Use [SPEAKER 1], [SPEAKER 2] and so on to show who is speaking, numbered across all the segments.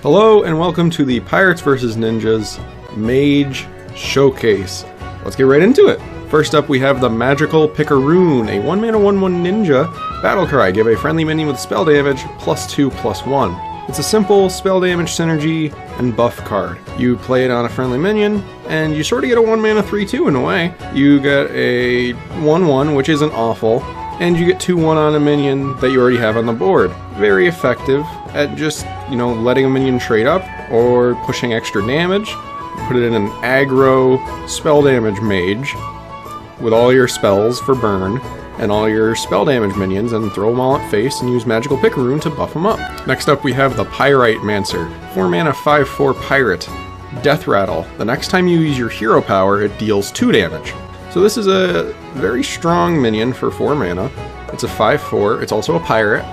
[SPEAKER 1] Hello and welcome to the Pirates vs. Ninjas Mage Showcase. Let's get right into it. First up we have the magical Picaroon, a 1-mana 1/1 ninja battlecry. Give a friendly minion with spell damage +2/+1. It's a simple spell damage synergy and buff card. You play it on a friendly minion, and you sort of get a 1-mana 3/2 in a way. You get a 1/1, which isn't awful, and you get 2/1 on a minion that you already have on the board. Very effective at just, letting a minion trade up or pushing extra damage. Put it in an aggro spell damage mage with all your spells for burn and all your spell damage minions, and throw them all at face and use magical Picaroon to buff them up. Next up we have the Pyrite Mancer, 4-mana 5/4 pirate. Death Rattle. The next time you use your hero power, it deals 2 damage. So this is a very strong minion for 4 mana. It's a 5/4, it's also a pirate,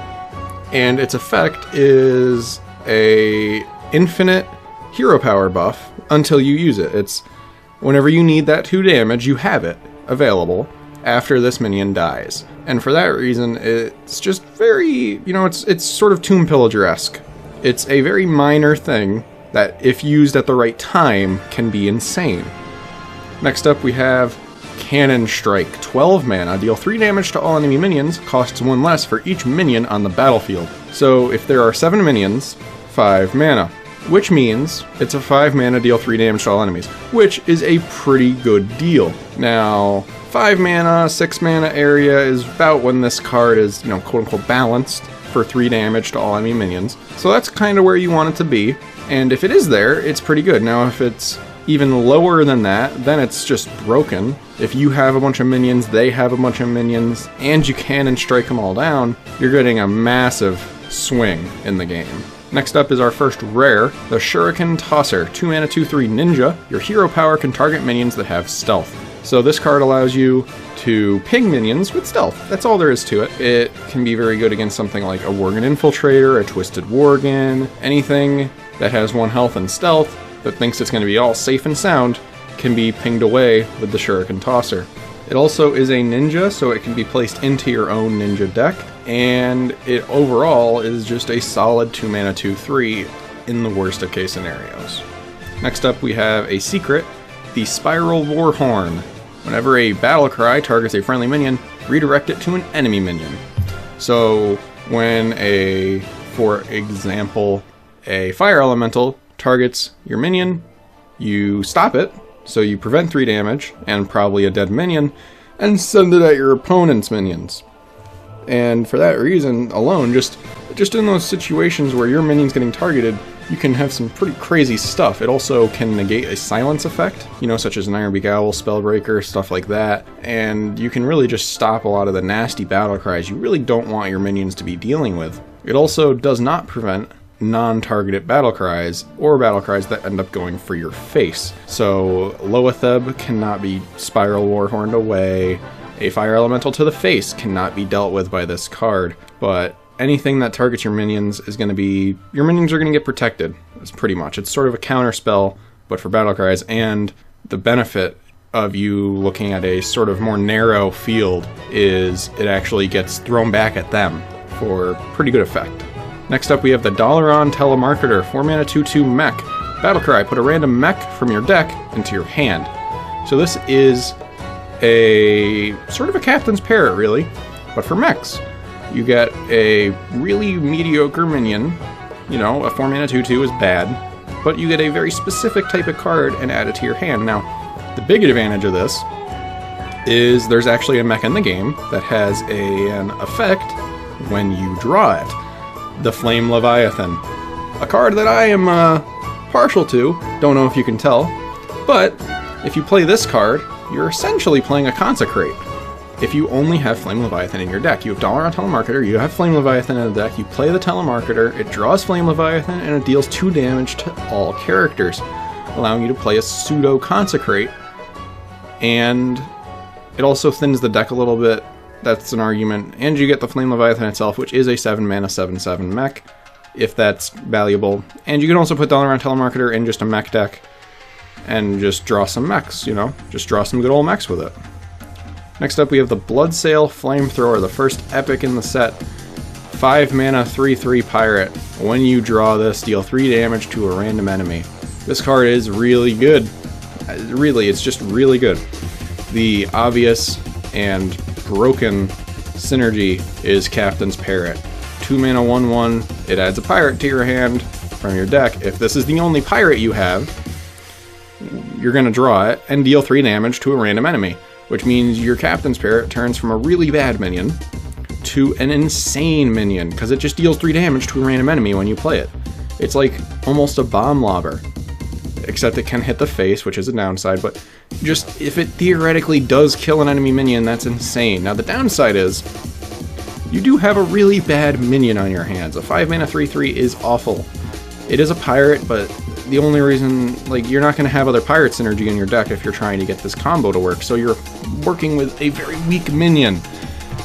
[SPEAKER 1] and its effect is a infinite hero power buff until you use it. It's whenever you need that 2 damage, you have it available after this minion dies. And for that reason, it's just very, it's sort of Tomb Pillager-esque. It's a very minor thing that, if used at the right time, can be insane. Next up we have Cannon Strike, 12 mana, deal 3 damage to all enemy minions, costs 1 less for each minion on the battlefield. So if there are 7 minions, 5 mana, which means it's a 5 mana, deal 3 damage to all enemies, which is a pretty good deal. Now, 5 mana, 6 mana area is about when this card is, quote unquote balanced for 3 damage to all enemy minions. So that's kind of where you want it to be, and if it is there, it's pretty good. Now if it's even lower than that, then it's just broken. If you have a bunch of minions, they have a bunch of minions, and you cannon strike them all down, you're getting a massive swing in the game. Next up is our first rare, the Shuriken Tosser, 2-mana 2/3 ninja. Your hero power can target minions that have stealth. So this card allows you to ping minions with stealth. That's all there is to it. It can be very good against something like a Worgen Infiltrator, a Twisted Worgen, anything that has 1 health and stealth that thinks it's going to be all safe and sound can be pinged away with the Shuriken Tosser. It also is a ninja, so it can be placed into your own ninja deck, and it overall is just a solid 2-mana 2/3 in the worst of case scenarios. Next up we have a secret, the Spiral Warhorn. Whenever a battle cry targets a friendly minion, redirect it to an enemy minion. So when for example, a fire elemental targets your minion, you stop it, so you prevent 3 damage and probably a dead minion, and send it at your opponent's minions. And for that reason alone, just in those situations where your minion's getting targeted, you can have some pretty crazy stuff. It also can negate a silence effect, such as an Iron Beak Owl, Spellbreaker, stuff like that, and you can really just stop a lot of the nasty battle cries you really don't want your minions to be dealing with. It also does not prevent non-targeted battle cries, or battle cries that end up going for your face. So Loatheb cannot be Spiral Warhorned away, a fire elemental to the face cannot be dealt with by this card, but anything that targets your minions is going to be, your minions are going to get protected. It's pretty much, it's sort of a counter spell, but for battle cries, and the benefit of you looking at a sort of more narrow field is it actually gets thrown back at them for pretty good effect. Next up we have the Dalaran Telemarketer, 4-mana 2/2 mech. Battlecry, put a random mech from your deck into your hand. So this is a sort of a captain's parrot, really, but for mechs. You get a really mediocre minion, a 4-mana 2/2 is bad, but you get a very specific type of card and add it to your hand. Now, the big advantage of this is there's actually a mech in the game that has an effect when you draw it. The Flame Leviathan. A card that I am partial to, don't know if you can tell, but if you play this card, you're essentially playing a Consecrate. If you only have Flame Leviathan in your deck, you have Dalaran Telemarketer, you have Flame Leviathan in the deck, you play the Telemarketer, it draws Flame Leviathan, and it deals 2 damage to all characters, allowing you to play a pseudo Consecrate, and it also thins the deck a little bit. That's an argument, and you get the Flame Leviathan itself, which is a 7-mana 7/7 mech, if that's valuable. And you can also put Dalaran Telemarketer in just a mech deck, and just draw some mechs, just draw some good old mechs with it. Next up we have the Bloodsail Flamethrower, the first epic in the set. 5 mana 3/3 pirate. When you draw this, deal 3 damage to a random enemy. This card is really good. Really, it's just really good. The obvious and broken synergy is Captain's Parrot. 2 mana 1/1, it adds a pirate to your hand from your deck. If this is the only pirate you have, you're going to draw it and deal 3 damage to a random enemy, which means your Captain's Parrot turns from a really bad minion to an insane minion, because it just deals 3 damage to a random enemy when you play it. It's like almost a bomb lobber, except it can hit the face, which is a downside, but just if it theoretically does kill an enemy minion, that's insane. Now the downside is, you do have a really bad minion on your hands. A 5 mana 3/3 is awful. It is a pirate, but the only reason, like, you're not going to have other pirate synergy in your deck if you're trying to get this combo to work, so you're working with a very weak minion.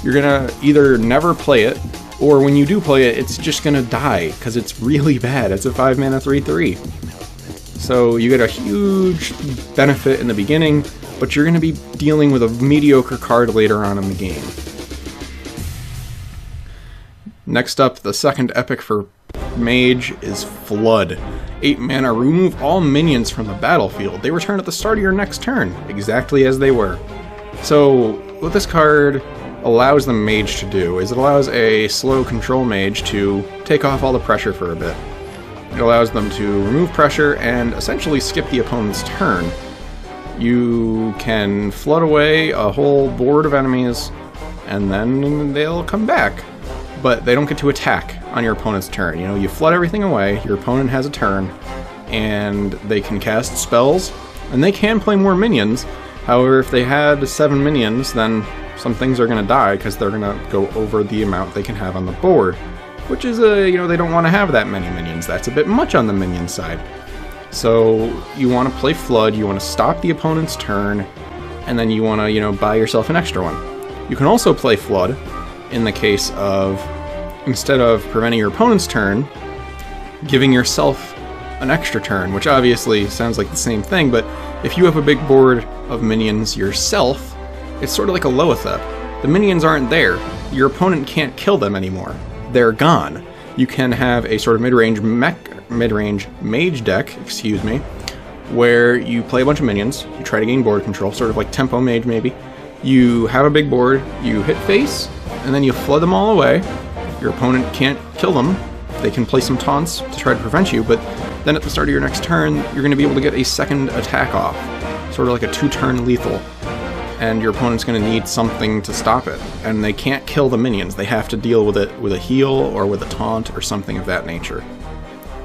[SPEAKER 1] You're going to either never play it, or when you do play it, it's just going to die, because it's really bad. It's a 5 mana 3/3. So you get a huge benefit in the beginning, but you're going to be dealing with a mediocre card later on in the game. Next up, the second epic for Mage is Flood. 8 mana, remove all minions from the battlefield. They return at the start of your next turn, exactly as they were. So what this card allows the Mage to do is it allows a slow control mage to take off all the pressure for a bit. It allows them to remove pressure and essentially skip the opponent's turn. You can flood away a whole board of enemies, and then they'll come back. But they don't get to attack on your opponent's turn. You know, you flood everything away, your opponent has a turn, and they can cast spells, and they can play more minions. However, if they had 7 minions, then some things are going to die because they're going to go over the amount they can have on the board. Which is, you know, they don't want to have that many minions. That's a bit much on the minion side. So you want to play Flood, you want to stop the opponent's turn, and then you want to, you know, buy yourself an extra one. You can also play Flood in the case of, instead of preventing your opponent's turn, giving yourself an extra turn, which obviously sounds like the same thing, but if you have a big board of minions yourself, it's sort of like a Loethep. The minions aren't there. Your opponent can't kill them anymore. They're gone. You can have a sort of mid-range mage deck, where you play a bunch of minions, you try to gain board control, sort of like Tempo Mage maybe. You have a big board, you hit face, and then you flood them all away. Your opponent can't kill them. They can play some taunts to try to prevent you, but then at the start of your next turn, you're going to be able to get a second attack off, sort of like a 2-turn lethal. And your opponent's going to need something to stop it. And they can't kill the minions. They have to deal with it with a heal or with a taunt or something of that nature.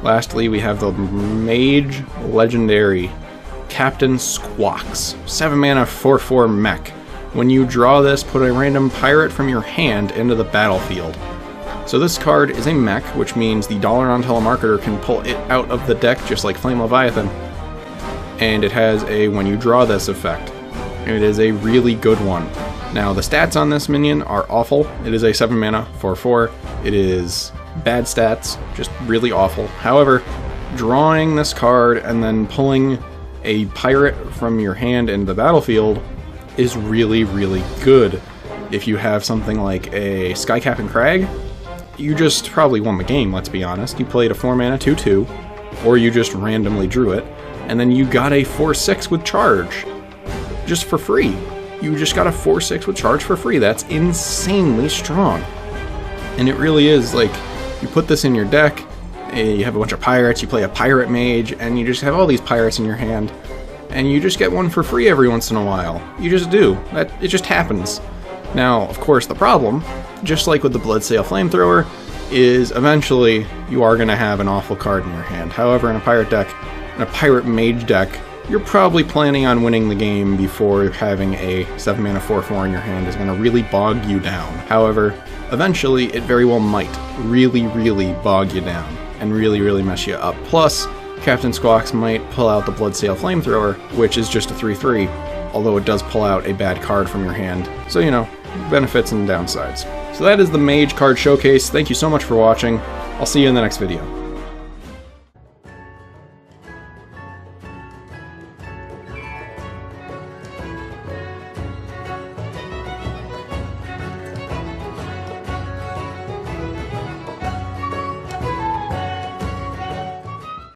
[SPEAKER 1] Lastly, we have the Mage Legendary Captain Squawks. 7 mana 4/4 mech. When you draw this, put a random pirate from your hand into the battlefield. So this card is a mech, which means the Dalaran Telemarketer can pull it out of the deck just like Flame Leviathan. And it has a when you draw this effect. It is a really good one. Now, the stats on this minion are awful. It is a 7 mana 4/4. It is bad stats, just really awful. However, drawing this card and then pulling a pirate from your hand into the battlefield is really, really good. If you have something like a Skycap and Crag, you just probably won the game, let's be honest. You played a 4 mana 2/2, or you just randomly drew it, and then you got a 4/6 with charge. Just for free. You just got a 4/6 with charge for free. That's insanely strong. And it really is, like, you put this in your deck, you have a bunch of pirates, you play a pirate mage, and you just have all these pirates in your hand, and you just get one for free every once in a while. You just do. It just happens. Now, of course, the problem, just like with the Bloodsail Flamethrower, is eventually you are going to have an awful card in your hand. However, in a pirate deck, in a pirate mage deck, you're probably planning on winning the game before having a 7 mana 4/4 in your hand is going to really bog you down. However, eventually it very well might really, really bog you down and really, really mess you up. Plus, Captain Squawks might pull out the Bloodsail Flamethrower, which is just a 3/3, although it does pull out a bad card from your hand. So, you know, benefits and downsides. So that is the Mage card showcase. Thank you so much for watching. I'll see you in the next video.